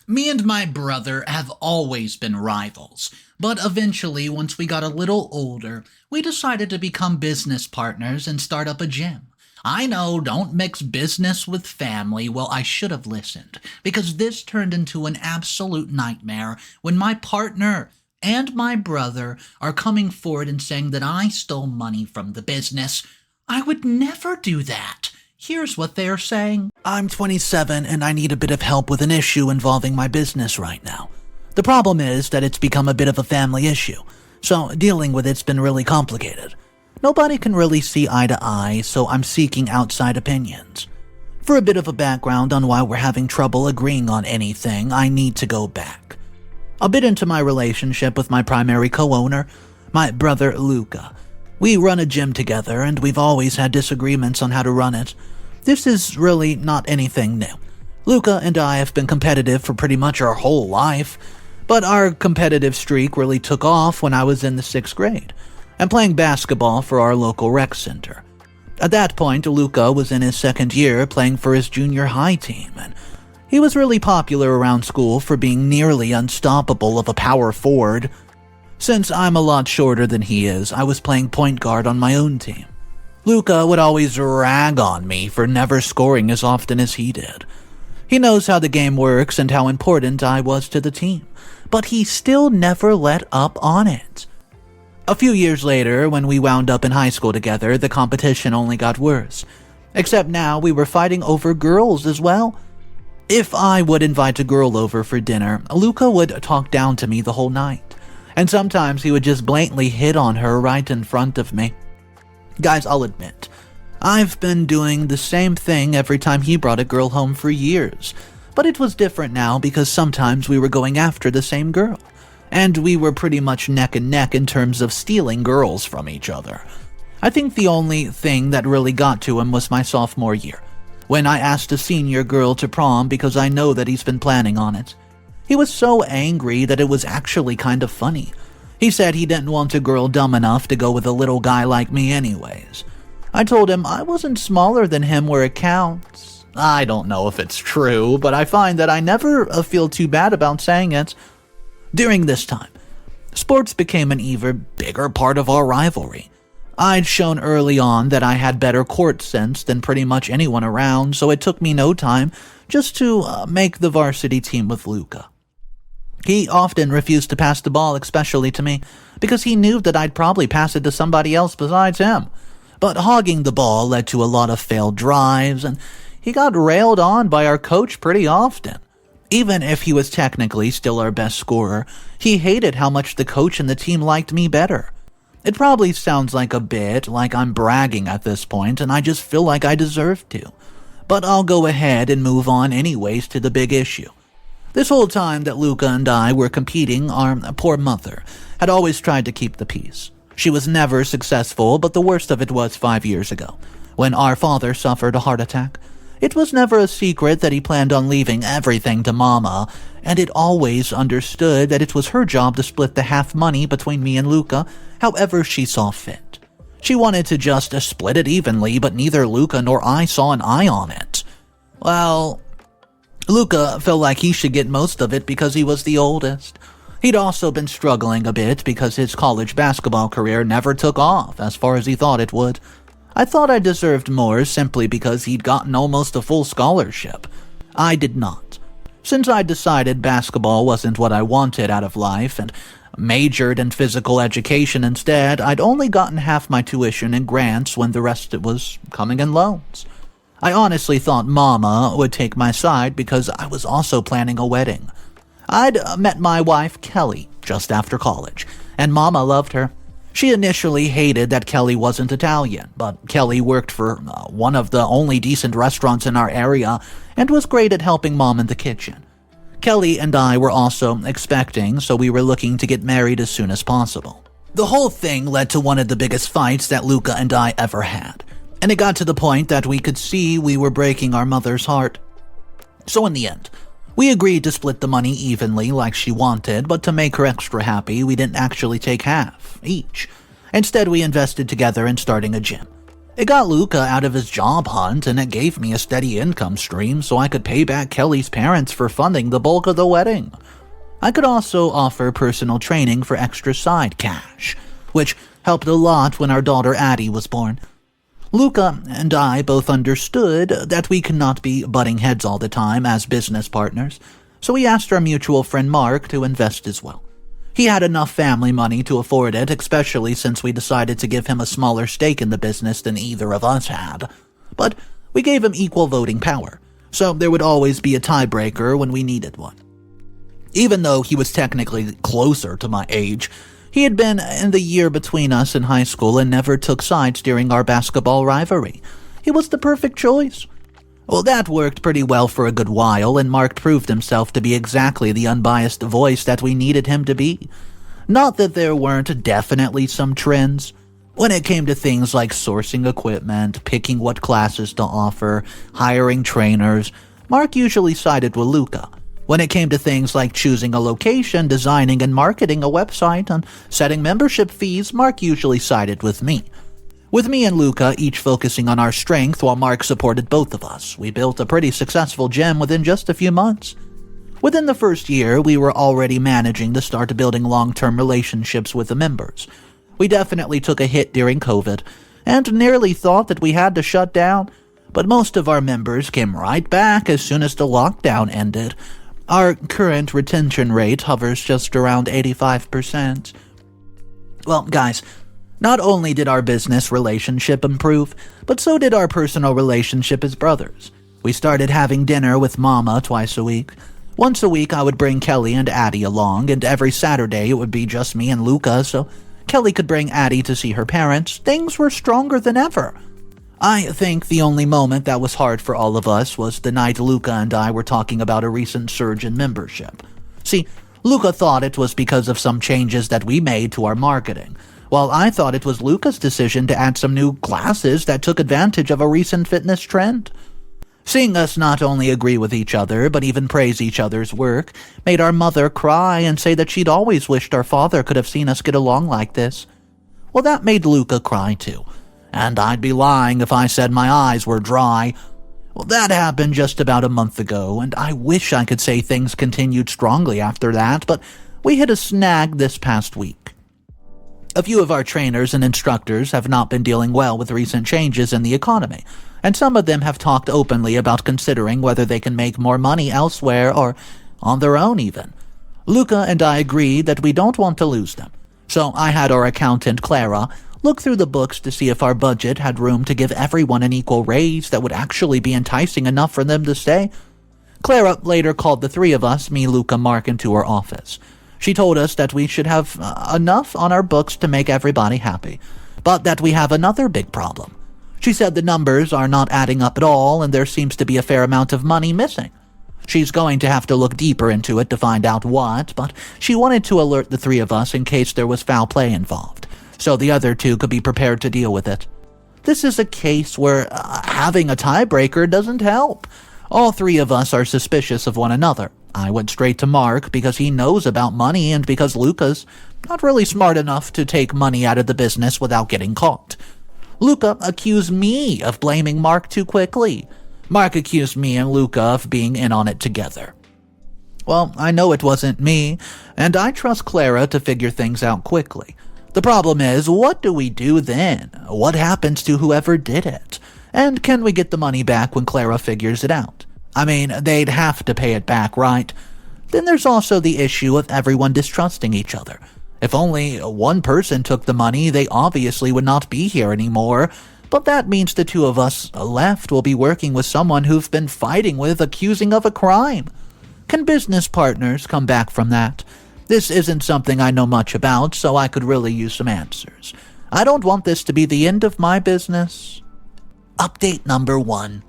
Me and my brother have always been rivals, but eventually, once we got a little older, we decided to become business partners and start up a gym. I know, don't mix business with family. Well, I should have listened, because this turned into an absolute nightmare when my partner and my brother are coming forward and saying that I stole money from the business. I would never do that. Here's what they're saying. I'm 27 and I need a bit of help with an issue involving my business right now. The problem is that it's become a bit of a family issue, so dealing with it's been really complicated. Nobody can really see eye to eye, so I'm seeking outside opinions. For a bit of a background on why we're having trouble agreeing on anything, I need to go back a bit into my relationship with my primary co-owner, my brother Luca. We run a gym together and we've always had disagreements on how to run it. This is really not anything new. Luca and I have been competitive for pretty much our whole life, but our competitive streak really took off when I was in the 6th grade and playing basketball for our local rec center. At that point, Luca was in his 2nd year playing for his junior high team, and he was really popular around school for being nearly unstoppable of a power forward. Since I'm a lot shorter than he is, I was playing point guard on my own team. Luca would always rag on me for never scoring as often as he did. He knows how the game works and how important I was to the team, but he still never let up on it. A few years later, when we wound up in high school together, the competition only got worse. Except now we were fighting over girls as well. If I would invite a girl over for dinner, Luca would talk down to me the whole night, and sometimes he would just blatantly hit on her right in front of me. Guys, I'll admit, I've been doing the same thing every time he brought a girl home for years, but it was different now because sometimes we were going after the same girl, and we were pretty much neck and neck in terms of stealing girls from each other. I think the only thing that really got to him was my sophomore year, when I asked a senior girl to prom because I know that he's been planning on it. He was so angry that it was actually kind of funny. He said he didn't want a girl dumb enough to go with a little guy like me anyways. I told him I wasn't smaller than him where it counts. I don't know if it's true, but I find that I never feel too bad about saying it. During this time, sports became an even bigger part of our rivalry. I'd shown early on that I had better court sense than pretty much anyone around, so it took me no time just to make the varsity team with Luca. He often refused to pass the ball, especially to me, because he knew that I'd probably pass it to somebody else besides him. But hogging the ball led to a lot of failed drives, and he got railed on by our coach pretty often. Even if he was technically still our best scorer, he hated how much the coach and the team liked me better. It probably sounds like a bit like I'm bragging at this point, and I just feel like I deserve to. But I'll go ahead and move on anyways to the big issue. This whole time that Luca and I were competing, our poor mother had always tried to keep the peace. She was never successful, but the worst of it was 5 years ago, when our father suffered a heart attack. It was never a secret that he planned on leaving everything to Mama, and it always understood that it was her job to split the half money between me and Luca, however she saw fit. She wanted to just split it evenly, but neither Luca nor I saw an eye on it. Well, Luca felt like he should get most of it because he was the oldest. He'd also been struggling a bit because his college basketball career never took off as far as he thought it would. I thought I deserved more simply because he'd gotten almost a full scholarship. I did not. Since I decided basketball wasn't what I wanted out of life and majored in physical education instead, I'd only gotten half my tuition in grants when the rest was coming in loans. I honestly thought Mama would take my side because I was also planning a wedding. I'd met my wife, Kelly, just after college, and Mama loved her. She initially hated that Kelly wasn't Italian, but Kelly worked for one of the only decent restaurants in our area and was great at helping Mom in the kitchen. Kelly and I were also expecting, so we were looking to get married as soon as possible. The whole thing led to one of the biggest fights that Luca and I ever had, and it got to the point that we could see we were breaking our mother's heart. So in the end, we agreed to split the money evenly like she wanted, but to make her extra happy, we didn't actually take half, each. Instead, we invested together in starting a gym. It got Luca out of his job hunt, and it gave me a steady income stream so I could pay back Kelly's parents for funding the bulk of the wedding. I could also offer personal training for extra side cash, which helped a lot when our daughter Addie was born. Luca and I both understood that we could not be butting heads all the time as business partners, so we asked our mutual friend Mark to invest as well. He had enough family money to afford it, especially since we decided to give him a smaller stake in the business than either of us had. But we gave him equal voting power, so there would always be a tiebreaker when we needed one. Even though he was technically closer to my age, he had been in the year between us in high school and never took sides during our basketball rivalry. He was the perfect choice. Well, that worked pretty well for a good while, and Mark proved himself to be exactly the unbiased voice that we needed him to be. Not that there weren't definitely some trends. When it came to things like sourcing equipment, picking what classes to offer, hiring trainers, Mark usually sided with Luca. When it came to things like choosing a location, designing and marketing a website, and setting membership fees, Mark usually sided with me. With me and Luca each focusing on our strength while Mark supported both of us, we built a pretty successful gym within just a few months. Within the first year, we were already managing to start building long-term relationships with the members. We definitely took a hit during COVID, and nearly thought that we had to shut down, but most of our members came right back as soon as the lockdown ended. Our current retention rate hovers just around 85%. Well, guys, not only did our business relationship improve, but so did our personal relationship as brothers. We started having dinner with Mama twice a week. Once a week I would bring Kelly and Addie along, and every Saturday it would be just me and Luca, so Kelly could bring Addie to see her parents. Things were stronger than ever. I think the only moment that was hard for all of us was the night Luca and I were talking about a recent surge in membership. See, Luca thought it was because of some changes that we made to our marketing, while I thought it was Luca's decision to add some new classes that took advantage of a recent fitness trend. Seeing us not only agree with each other, but even praise each other's work, made our mother cry and say that she'd always wished our father could have seen us get along like this. Well, that made Luca cry too, and I'd be lying if I said my eyes were dry. Well, that happened just about a month ago, and I wish I could say things continued strongly after that, but we hit a snag this past week. A few of our trainers and instructors have not been dealing well with recent changes in the economy, and some of them have talked openly about considering whether they can make more money elsewhere or on their own even. Luca and I agreed that we don't want to lose them, so I had our accountant Clara look through the books to see if our budget had room to give everyone an equal raise that would actually be enticing enough for them to stay. Clara later called the three of us, me, Luca, Mark, into her office. She told us that we should have enough on our books to make everybody happy, but that we have another big problem. She said the numbers are not adding up at all, and there seems to be a fair amount of money missing. She's going to have to look deeper into it to find out what, but she wanted to alert the three of us in case there was foul play involved, so the other two could be prepared to deal with it. This is a case where having a tiebreaker doesn't help. All three of us are suspicious of one another. I went straight to Mark because he knows about money and because Luca's not really smart enough to take money out of the business without getting caught. Luca accused me of blaming Mark too quickly. Mark accused me and Luca of being in on it together. Well, I know it wasn't me, and I trust Clara to figure things out quickly. The problem is, what do we do then? What happens to whoever did it? And can we get the money back when Clara figures it out? I mean, they'd have to pay it back, right? Then there's also the issue of everyone distrusting each other. If only one person took the money, they obviously would not be here anymore, but that means the two of us left will be working with someone who've been fighting with, accusing of a crime. Can business partners come back from that? This isn't something I know much about, so I could really use some answers. I don't want this to be the end of my business. Update number 1.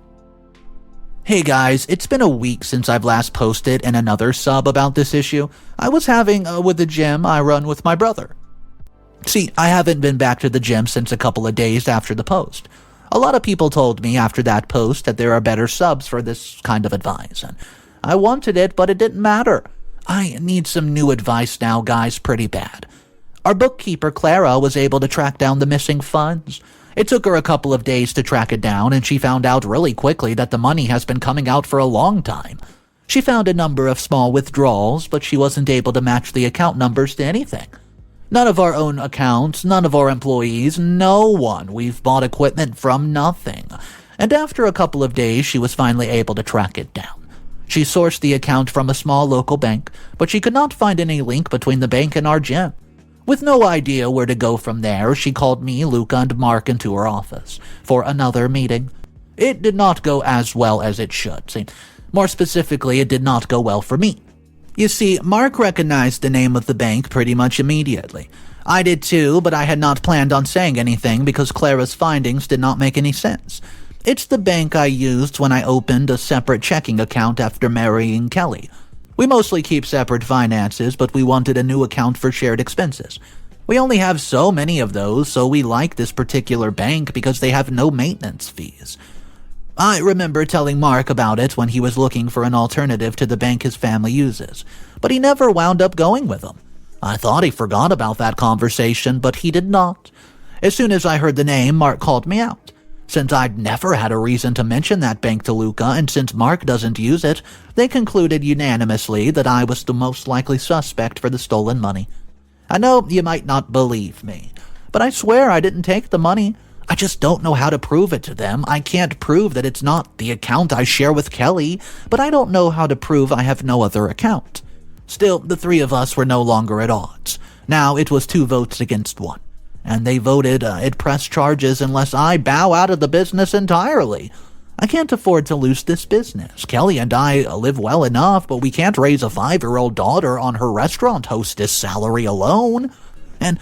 Hey guys, it's been a week since I've last posted in another sub about this issue. I was having with the gym I run with my brother. See, I haven't been back to the gym since a couple of days after the post. A lot of people told me after that post that there are better subs for this kind of advice, and I wanted it, but it didn't matter. I need some new advice now, guys, pretty bad. Our bookkeeper, Clara, was able to track down the missing funds. It took her a couple of days to track it down, and she found out really quickly that the money has been coming out for a long time. She found a number of small withdrawals, but she wasn't able to match the account numbers to anything. None of our own accounts, none of our employees, no one. We've bought equipment from nothing. And after a couple of days, she was finally able to track it down. She sourced the account from a small local bank, but she could not find any link between the bank and our gym. With no idea where to go from there, she called me, Luca, and Mark into her office for another meeting. It did not go as well as it should. See, more specifically, it did not go well for me. You see, Mark recognized the name of the bank pretty much immediately. I did too, but I had not planned on saying anything because Clara's findings did not make any sense. It's the bank I used when I opened a separate checking account after marrying Kelly. We mostly keep separate finances, but we wanted a new account for shared expenses. We only have so many of those, so we like this particular bank because they have no maintenance fees. I remember telling Mark about it when he was looking for an alternative to the bank his family uses, but he never wound up going with them. I thought he forgot about that conversation, but he did not. As soon as I heard the name, Mark called me out. Since I'd never had a reason to mention that bank to Luca, and since Mark doesn't use it, they concluded unanimously that I was the most likely suspect for the stolen money. I know you might not believe me, but I swear I didn't take the money. I just don't know how to prove it to them. I can't prove that it's not the account I share with Kelly, but I don't know how to prove I have no other account. Still, the three of us were no longer at odds. Now it was 2 votes against 1. And they voted it'd press charges unless I bow out of the business entirely. I can't afford to lose this business. Kelly and I live well enough, but we can't raise a 5-year-old daughter on her restaurant hostess salary alone. And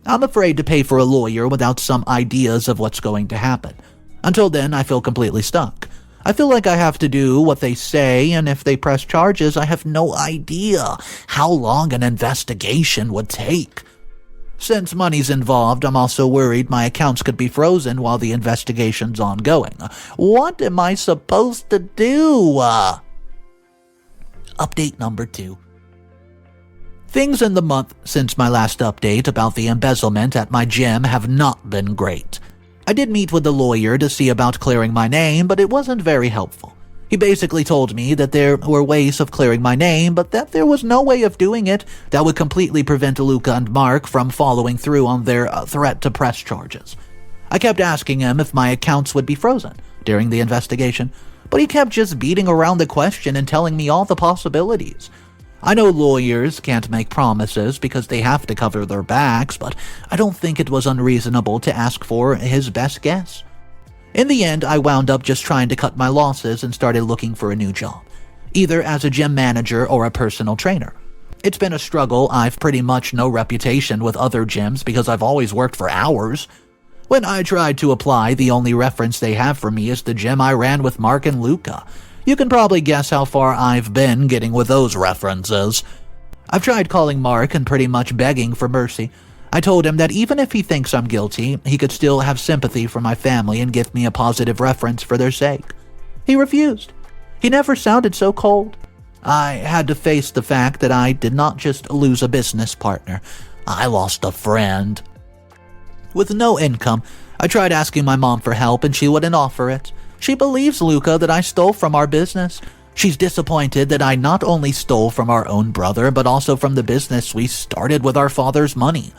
I'm afraid to pay for a lawyer without some ideas of what's going to happen. Until then, I feel completely stuck. I feel like I have to do what they say, and if they press charges, I have no idea how long an investigation would take. Since money's involved, I'm also worried my accounts could be frozen while the investigation's ongoing. What am I supposed to do? Update number 2. Things in the month since my last update about the embezzlement at my gym have not been great. I did meet with the lawyer to see about clearing my name, but it wasn't very helpful. He basically told me that there were ways of clearing my name, but that there was no way of doing it that would completely prevent Luca and Mark from following through on their threat to press charges. I kept asking him if my accounts would be frozen during the investigation, but he kept just beating around the question and telling me all the possibilities. I know lawyers can't make promises because they have to cover their backs, but I don't think it was unreasonable to ask for his best guess. In the end, I wound up just trying to cut my losses and started looking for a new job, either as a gym manager or a personal trainer. It's been a struggle. I've pretty much no reputation with other gyms because I've always worked for hours. When I tried to apply, the only reference they have for me is the gym I ran with Mark and Luca. You can probably guess how far I've been getting with those references. I've tried calling Mark and pretty much begging for mercy. I told him that even if he thinks I'm guilty, he could still have sympathy for my family and give me a positive reference for their sake. He refused. He never sounded so cold. I had to face the fact that I did not just lose a business partner. I lost a friend. With no income, I tried asking my mom for help and she wouldn't offer it. She believes, Luca, that I stole from our business. She's disappointed that I not only stole from our own brother, but also from the business we started with our father's money.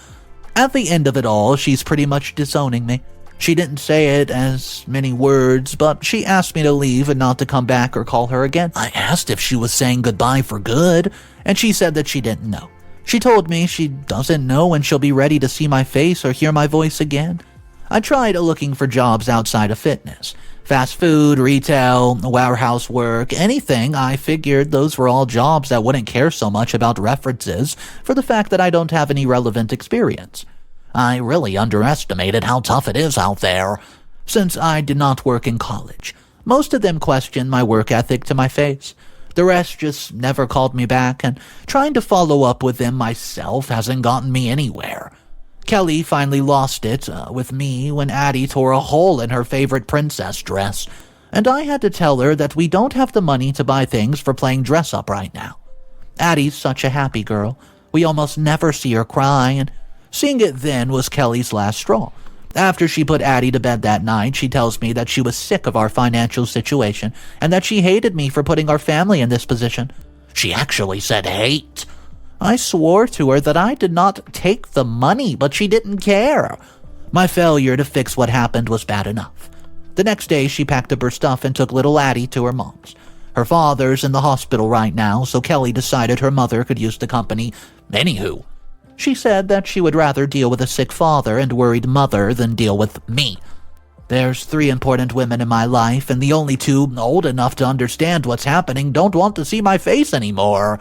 At the end of it all, she's pretty much disowning me. She didn't say it as many words, but she asked me to leave and not to come back or call her again. I asked if she was saying goodbye for good, and she said that she didn't know. She told me she doesn't know when she'll be ready to see my face or hear my voice again. I tried looking for jobs outside of fitness. Fast food, retail, warehouse work, anything. I figured those were all jobs that wouldn't care so much about references for the fact that I don't have any relevant experience. I really underestimated how tough it is out there. Since I did not work in college, most of them questioned my work ethic to my face. The rest just never called me back, and trying to follow up with them myself hasn't gotten me anywhere. Kelly finally lost it with me when Addie tore a hole in her favorite princess dress, and I had to tell her that we don't have the money to buy things for playing dress-up right now. Addie's such a happy girl. We almost never see her cry, and seeing it then was Kelly's last straw. After she put Addie to bed that night, she tells me that she was sick of our financial situation and that she hated me for putting our family in this position. She actually said hate. I swore to her that I did not take the money, but she didn't care. My failure to fix what happened was bad enough. The next day, she packed up her stuff and took little Addie to her mom's. Her father's in the hospital right now, so Kelly decided her mother could use the company. Anywho, she said that she would rather deal with a sick father and worried mother than deal with me. There's 3 important women in my life, and the only 2 old enough to understand what's happening don't want to see my face anymore.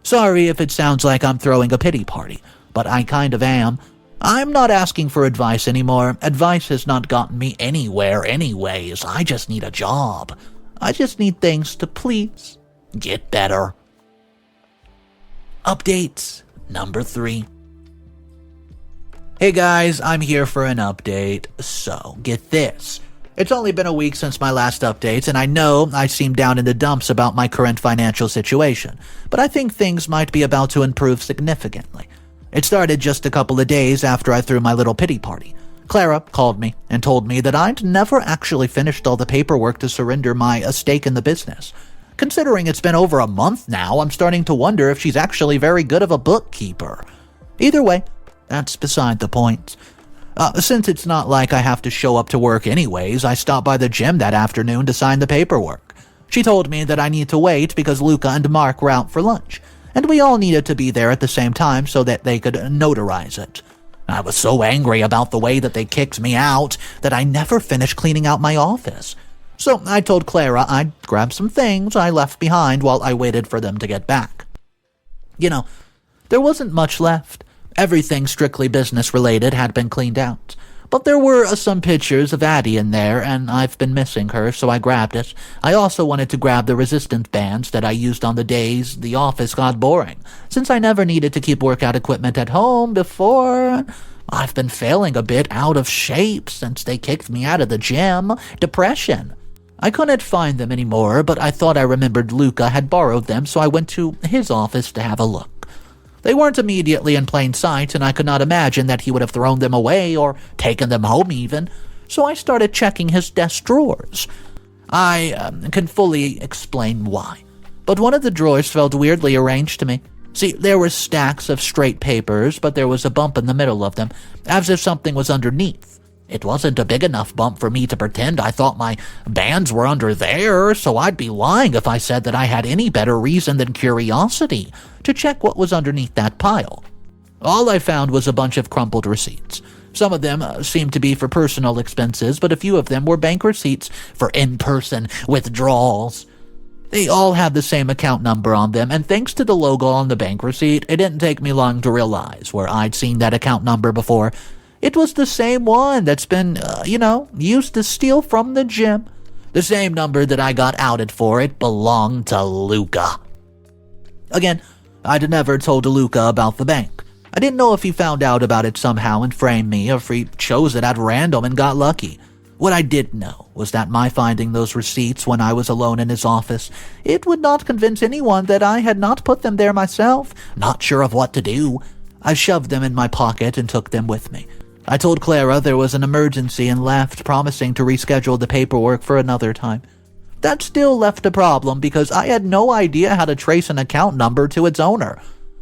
Sorry if it sounds like I'm throwing a pity party, but I kind of am. I'm not asking for advice anymore. Advice has not gotten me anywhere anyways. I just need a job. I just need things to please get better. Update number 3. Hey guys, I'm here for an update. So, get this. It's only been a week since my last update, and I know I seem down in the dumps about my current financial situation, but I think things might be about to improve significantly. It started just a couple of days after I threw my little pity party. Clara called me and told me that I'd never actually finished all the paperwork to surrender my stake in the business. Considering it's been over a month now, I'm starting to wonder if she's actually very good of a bookkeeper. Either way, that's beside the point. Since it's not like I have to show up to work anyways, I stopped by the gym that afternoon to sign the paperwork. She told me that I need to wait because Luca and Mark were out for lunch, and we all needed to be there at the same time so that they could notarize it. I was so angry about the way that they kicked me out that I never finished cleaning out my office. So I told Clara I'd grab some things I left behind while I waited for them to get back. There wasn't much left. Everything strictly business-related had been cleaned out. But there were some pictures of Addie in there, and I've been missing her, so I grabbed it. I also wanted to grab the resistance bands that I used on the days the office got boring, since I never needed to keep workout equipment at home before. I've been feeling a bit out of shape since they kicked me out of the gym. Depression. I couldn't find them anymore, but I thought I remembered Luca had borrowed them, so I went to his office to have a look. They weren't immediately in plain sight, and I could not imagine that he would have thrown them away or taken them home even, so I started checking his desk drawers. I can fully explain why, but one of the drawers felt weirdly arranged to me. See, there were stacks of straight papers, but there was a bump in the middle of them, as if something was underneath. It wasn't a big enough bump for me to pretend I thought my bands were under there, so I'd be lying if I said that I had any better reason than curiosity to check what was underneath that pile. All I found was a bunch of crumpled receipts. Some of them seemed to be for personal expenses, but a few of them were bank receipts for in-person withdrawals. They all had the same account number on them, and thanks to the logo on the bank receipt, it didn't take me long to realize where I'd seen that account number before. It was the same one that's been, used to steal from the gym. The same number that I got outed for. It belonged to Luca. Again, I'd never told Luca about the bank. I didn't know if he found out about it somehow and framed me, or if he chose it at random and got lucky. What I did know was that my finding those receipts when I was alone in his office, it would not convince anyone that I had not put them there myself, not sure of what to do. I shoved them in my pocket and took them with me. I told Clara there was an emergency and left, promising to reschedule the paperwork for another time. That still left a problem because I had no idea how to trace an account number to its owner.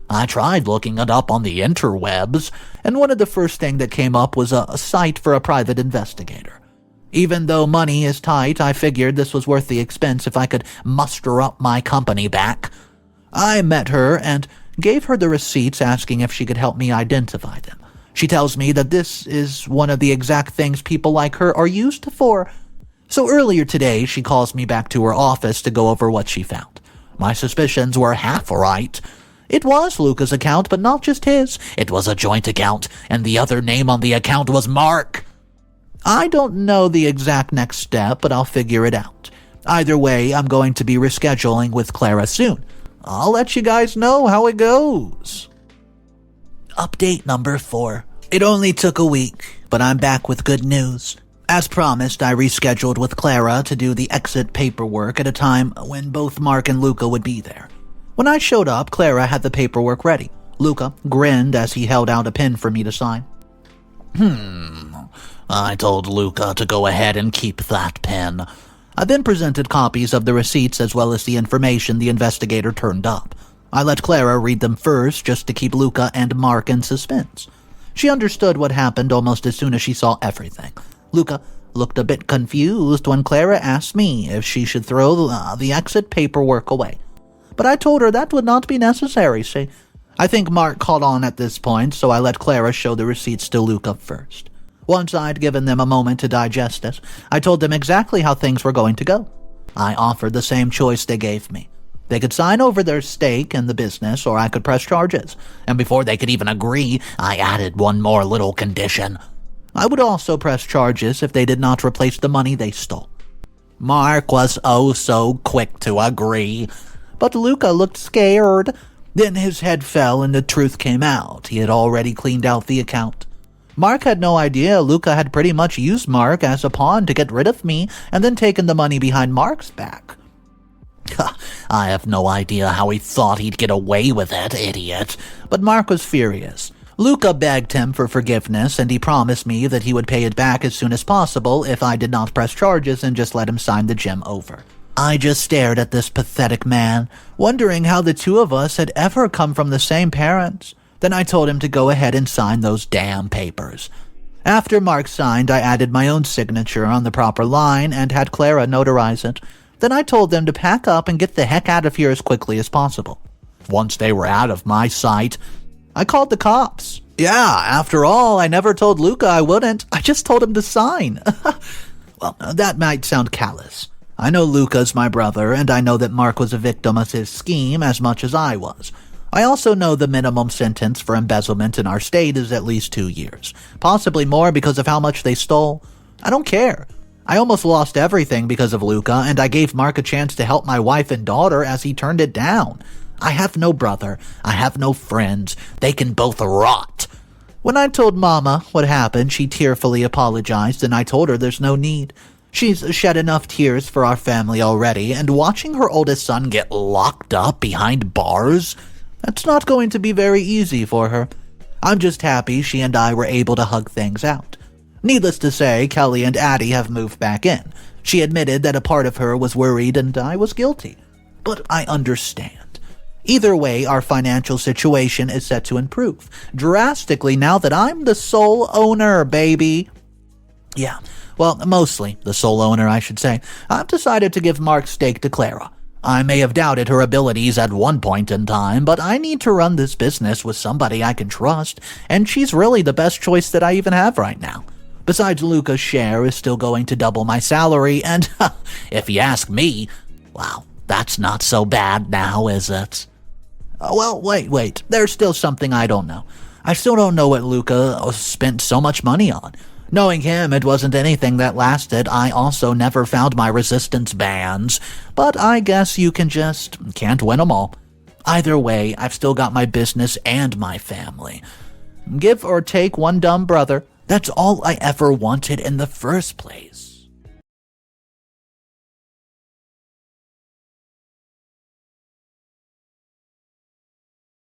I tried looking it up on the interwebs, and one of the first things that came up was a site for a private investigator. Even though money is tight, I figured this was worth the expense if I could muster up my company back. I met her and gave her the receipts, asking if she could help me identify them. She tells me that this is one of the exact things people like her are used for. So earlier today, she calls me back to her office to go over what she found. My suspicions were half right. It was Luca's account, but not just his. It was a joint account, and the other name on the account was Mark. I don't know the exact next step, but I'll figure it out. Either way, I'm going to be rescheduling with Clara soon. I'll let you guys know how it goes. Update number 4. It only took a week, but I'm back with good news. As promised, I rescheduled with Clara to do the exit paperwork at a time when both Mark and Luca would be there. When I showed up, Clara had the paperwork ready. Luca grinned as he held out a pen for me to sign. I told Luca to go ahead and keep that pen. I then presented copies of the receipts as well as the information the investigator turned up. I let Clara read them first just to keep Luca and Mark in suspense. She understood what happened almost as soon as she saw everything. Luca looked a bit confused when Clara asked me if she should throw the exit paperwork away. But I told her that would not be necessary, see. I think Mark caught on at this point, so I let Clara show the receipts to Luca first. Once I'd given them a moment to digest it, I told them exactly how things were going to go. I offered the same choice they gave me. They could sign over their stake in the business, or I could press charges. And before they could even agree, I added one more little condition. I would also press charges if they did not replace the money they stole. Mark was oh so quick to agree, but Luca looked scared. Then his head fell and the truth came out. He had already cleaned out the account. Mark had no idea Luca had pretty much used Mark as a pawn to get rid of me and then taken the money behind Mark's back. I have no idea how he thought he'd get away with it, idiot. But Mark was furious. Luca begged him for forgiveness, and he promised me that he would pay it back as soon as possible if I did not press charges and just let him sign the gem over. I just stared at this pathetic man, wondering how the two of us had ever come from the same parents. Then I told him to go ahead and sign those damn papers. After Mark signed, I added my own signature on the proper line and had Clara notarize it. Then I told them to pack up and get the heck out of here as quickly as possible. Once they were out of my sight, I called the cops. Yeah, after all, I never told Luca I wouldn't. I just told him to sign. Well, that might sound callous. I know Luca's my brother, and I know that Mark was a victim of his scheme as much as I was. I also know the minimum sentence for embezzlement in our state is at least 2 years. Possibly more because of how much they stole. I don't care. I almost lost everything because of Luca, and I gave Mark a chance to help my wife and daughter as he turned it down. I have no brother. I have no friends. They can both rot. When I told Mama what happened, she tearfully apologized, and I told her there's no need. She's shed enough tears for our family already, and watching her oldest son get locked up behind bars, that's not going to be very easy for her. I'm just happy she and I were able to hug things out. Needless to say, Kelly and Addie have moved back in. She admitted that a part of her was worried and I was guilty. But I understand. Either way, our financial situation is set to improve drastically now that I'm the sole owner, baby. Yeah, well, mostly the sole owner, I should say. I've decided to give Mark's stake to Clara. I may have doubted her abilities at one point in time, but I need to run this business with somebody I can trust, and she's really the best choice that I even have right now. Besides, Luca's share is still going to double my salary, and if you ask me, wow, that's not so bad now, is it? Well, wait, there's still something I don't know. I still don't know what Luca spent so much money on. Knowing him, it wasn't anything that lasted. I also never found my resistance bands, but I guess you can't win them all. Either way, I've still got my business and my family. Give or take one dumb brother. That's all I ever wanted in the first place.